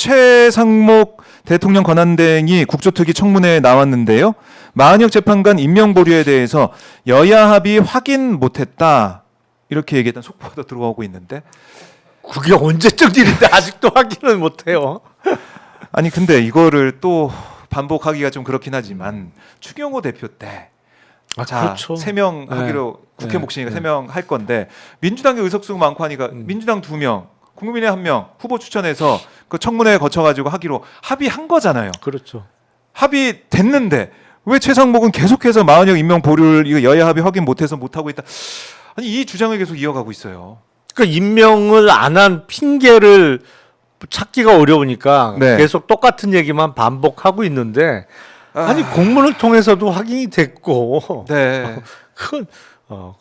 최상목 대통령 권한대행이 국조특위 청문회에 나왔는데요. 마은혁 재판관 임명 보류에 대해서 여야 합의 확인 못했다 이렇게 얘기했던 속보가 들어오고 있는데 그게 언제적 일인데 아직도 확인을 못해요. 아니 근데 이거를 또 반복하기가 좀 그렇긴 하지만 추경호 대표 때 자, 그렇죠. 3명 하기로 국회 목신이가 3명 할 건데 민주당의 의석수 많고 하니까 민주당 2명, 국민의 1명 후보 추천해서 그 청문회 거쳐가지고 하기로 합의한 거잖아요. 그렇죠. 합의됐는데 왜 최상목은 계속해서 마은혁 임명 보류를 이거 여야 합의 확인 못해서 못하고 있다. 아니 이 주장을 계속 이어가고 있어요. 그러니까 임명을 안 한 핑계를 찾기가 어려우니까 네. 계속 똑같은 얘기만 반복하고 있는데 아니 공문을 통해서도 확인이 됐고 네. 그건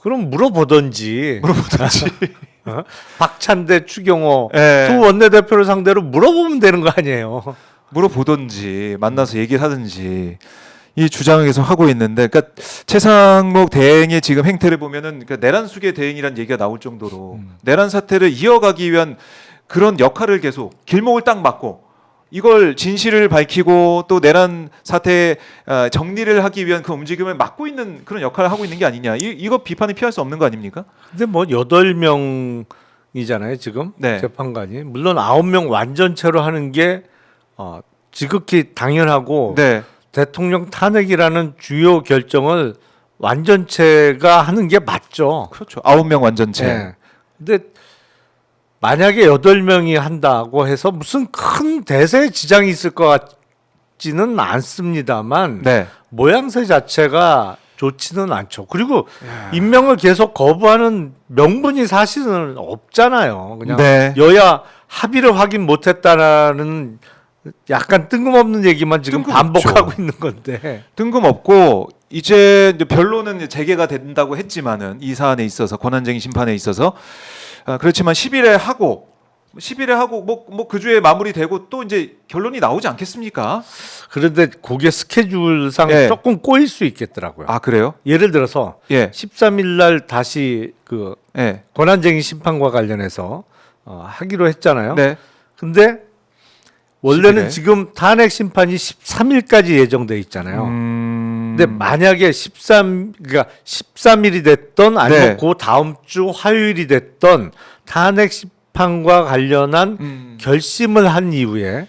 그럼 물어보던지 박찬대 추경호 네. 두 원내대표를 상대로 물어보면 되는 거 아니에요. 물어보든지 만나서 얘기를 하든지 이 주장을 계속 하고 있는데, 그러니까 최상목 대행의 지금 행태를 보면은 그러니까 내란 수계 대행이라는 얘기가 나올 정도로 내란 사태를 이어가기 위한 그런 역할을 계속 길목을 딱 막고 이걸 진실을 밝히고 또 내란 사태 정리를 하기 위한 그 움직임을 막고 있는 그런 역할을 하고 있는 게 아니냐. 이거 비판이 피할 수 없는 거 아닙니까? 근데 뭐 8명이잖아요 지금 네. 재판관이. 물론 9명 완전체로 하는 게 지극히 당연하고 네. 대통령 탄핵이라는 주요 결정을 완전체가 하는 게 맞죠. 그렇죠. 9명 완전체. 네. 근데 만약에 8명이 한다고 해서 무슨 큰 대세에 지장이 있을 것 같지는 않습니다만 네. 모양새 자체가 좋지는 않죠. 그리고 임명을 계속 거부하는 명분이 사실은 없잖아요. 그냥 네. 여야 합의를 확인 못했다라는 약간 뜬금없는 얘기만 지금 뜬금없죠. 반복하고 있는 건데. 뜬금없고 이제 변론은 재개가 된다고 했지만은 이 사안에 있어서 권한쟁의 심판에 있어서 그렇지만 10일에 하고 뭐 그 주에 마무리되고 또 이제 결론이 나오지 않겠습니까? 그런데 그게 스케줄상 예. 조금 꼬일 수 있겠더라고요. 아 그래요? 예를 들어서 예. 13일 날 다시 그 예. 권한쟁의 심판과 관련해서 하기로 했잖아요. 네. 근데 원래는 10일에? 지금 탄핵 심판이 13일까지 예정돼 있잖아요. 근데 만약에 13일이 됐던 아니면 네. 그 다음 주 화요일이 됐던 탄핵 심판과 관련한 결심을 한 이후에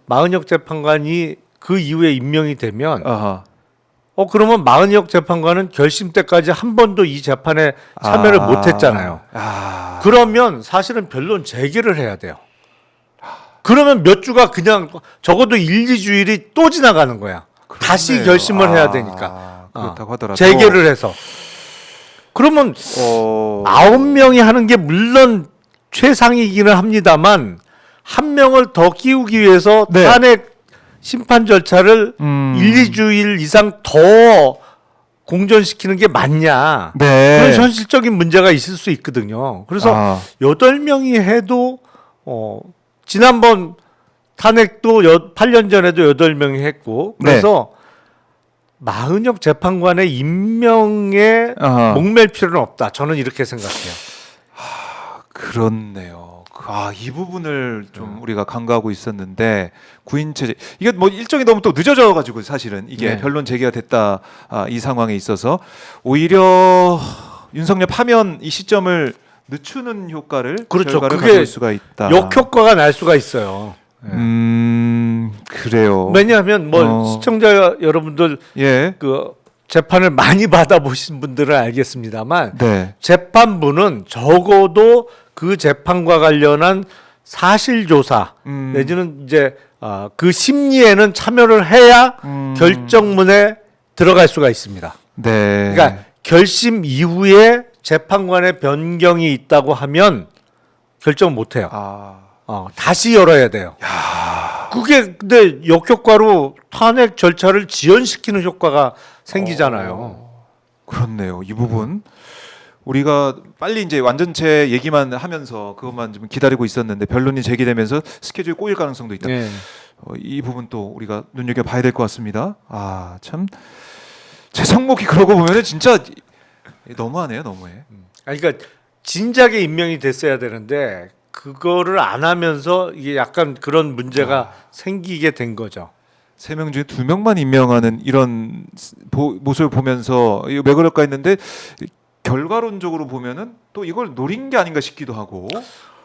마은혁 재판관이 그 이후에 임명이 되면 아하. 그러면 마은혁 재판관은 결심 때까지 한 번도 이 재판에 참여를 못 했잖아요. 그러면 사실은 변론 재개를 해야 돼요. 그러면 몇 주가 그냥 적어도 1, 2주일이 또 지나가는 거야. 다시 결심을 해야 되니까. 그렇다고 하더라도 재개를 해서. 그러면 9명이 하는 게 물론 최상이기는 합니다만 한 명을 더 끼우기 위해서 네. 탄핵 심판 절차를 1, 2주일 이상 더 공전시키는 게 맞냐. 네. 그런 현실적인 문제가 있을 수 있거든요. 그래서 8명이 해도 지난번 탄핵도 8년 전에도 8명이 했고 그래서 마은혁 재판관의 임명에 목맬 필요는 없다. 저는 이렇게 생각해요. 그렇네요. 이 부분을 좀 우리가 간과하고 있었는데 구인체제 이게 뭐 일정이 너무 또 늦어져 가지고 사실은 이게 변론 재개가 됐다 이 상황에 있어서 오히려 윤석열 파면 이 시점을 늦추는 효과를 그렇죠. 결과를 그게 가져올 수가 있다. 역효과가 날 수가 있어요. 그래요. 왜냐하면 시청자 여러분들 그 재판을 많이 받아보신 분들은 알겠습니다만 재판부는 적어도 그 재판과 관련한 사실조사 내지는 이제 그 심리에는 참여를 해야 결정문에 들어갈 수가 있습니다. 그러니까 결심 이후에 재판관의 변경이 있다고 하면 결정 못 해요. 다시 열어야 돼요. 그게 근데 역효과로 탄핵 절차를 지연시키는 효과가 생기잖아요. 그렇네요. 이 부분 우리가 빨리 이제 완전체 얘기만 하면서 그것만 좀 기다리고 있었는데 변론이 제기되면서 스케줄이 꼬일 가능성도 있다. 이 부분 또 우리가 눈여겨 봐야 될 것 같습니다. 참 최상목이 그러고 보면은 진짜 너무하네요, 너무해. 그러니까 진작에 임명이 됐어야 되는데 그거를 안 하면서 이게 약간 그런 문제가 생기게 된 거죠. 3명 중에 2명만 임명하는 이런 모습을 보면서 이거 왜 그럴까 했는데 결과론적으로 보면은 또 이걸 노린 게 아닌가 싶기도 하고.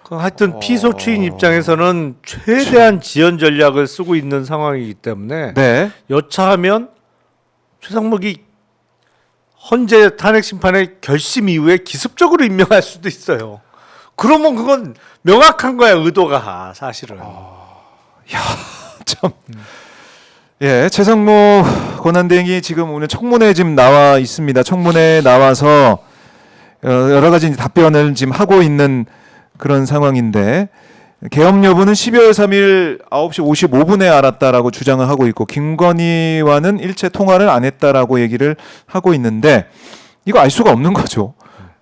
하여튼 피소추인 입장에서는 최대한 지연 전략을 쓰고 있는 상황이기 때문에 네. 여차하면 최상목이 헌재 탄핵 심판의 결심 이후에 기습적으로 임명할 수도 있어요. 그러면 그건 명확한 거야, 의도가 사실은. 참. 예, 최상목 권한대행이 지금 오늘 청문회에 지금 나와 있습니다. 청문회에 나와서 여러 가지 이제 답변을 지금 하고 있는 그런 상황인데 계엄 여부는 12월 3일 9시 55분에 알았다라고 주장을 하고 있고 김건희와는 일체 통화를 안 했다라고 얘기를 하고 있는데 이거 알 수가 없는 거죠.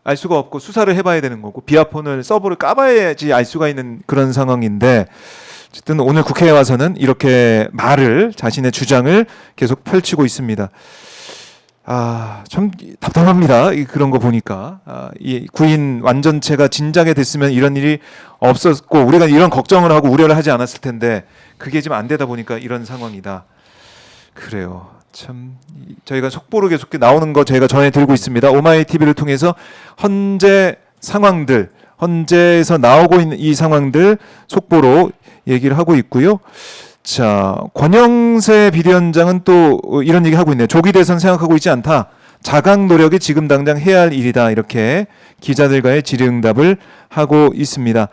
알 수가 없고 수사를 해봐야 되는 거고 비아폰을 서버를 까봐야지 알 수가 있는 그런 상황인데 어쨌든 오늘 국회에 와서는 이렇게 자신의 주장을 계속 펼치고 있습니다. 참 답답합니다. 그런 거 보니까 이 구인 완전체가 진작에 됐으면 이런 일이 없었고 우리가 이런 걱정을 하고 우려를 하지 않았을 텐데 그게 지금 안 되다 보니까 이런 상황이다. 그래요. 참 저희가 속보로 계속 나오는 거 저희가 전해 들고 있습니다. 오마이 TV를 통해서 헌재 상황들, 헌재에서 나오고 있는 이 상황들 속보로 얘기를 하고 있고요. 자, 권영세 비대위원장은 또 이런 얘기 하고 있네요. 조기 대선 생각하고 있지 않다. 자각 노력이 지금 당장 해야 할 일이다. 이렇게 기자들과의 질의응답을 하고 있습니다.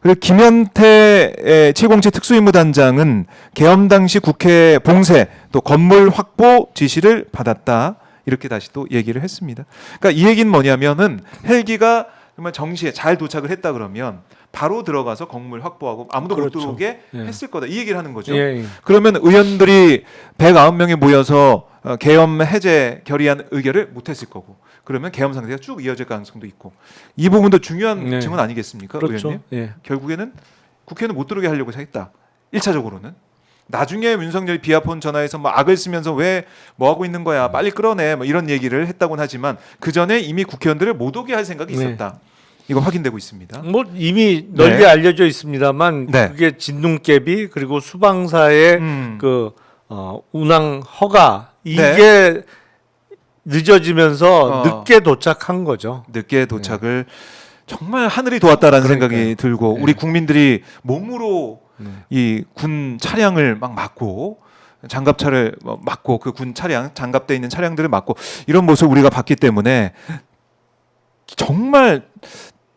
그리고 김현태 707 특수임무단장은 계엄 당시 국회 봉쇄 또 건물 확보 지시를 받았다. 이렇게 다시 또 얘기를 했습니다. 그러니까 이 얘기는 뭐냐면은 헬기가 정말 정시에 잘 도착을 했다 그러면 바로 들어가서 건물 확보하고 아무도 못 들어오게 했을 거다. 이 얘기를 하는 거죠. 그러면 의원들이 109명이 모여서 계엄 해제 결의안 의결을 못 했을 거고 그러면 계엄 상태가 쭉 이어질 가능성도 있고 이 부분도 중요한 증언 아니겠습니까? 그렇죠. 의원님? 결국에는 국회는 못 들어오게 하려고 했다. 1차적으로는. 나중에 윤석열이 비아폰 전화해서 뭐 악을 쓰면서 왜 뭐 하고 있는 거야 빨리 끌어내 뭐 이런 얘기를 했다고는 하지만 그 전에 이미 국회의원들을 못 오게 할 생각이 있었다. 이거 확인되고 있습니다. 뭐 이미 널리 알려져 있습니다만 그게 진눈깨비 그리고 수방사의 운항 허가 이게 늦어지면서 늦게 도착한 거죠. 늦게 도착을 정말 하늘이 도왔다라는 생각이 들고 우리 국민들이 몸으로 이 군 차량을 막 막고 장갑차를 막고 그 군 차량 장갑돼 있는 차량들을 막고 이런 모습 우리가 봤기 때문에 정말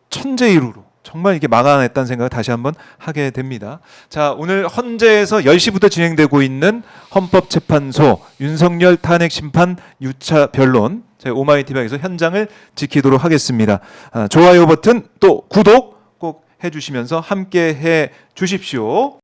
천재이루로 정말 이게 막아냈다는 생각을 다시 한번 하게 됩니다. 자, 오늘 헌재에서 10시부터 진행되고 있는 헌법재판소 윤석열 탄핵 심판 6차 변론 저희 오마이TV에서 현장을 지키도록 하겠습니다. 좋아요 버튼 또 구독 꼭 해주시면서 함께 해 주십시오.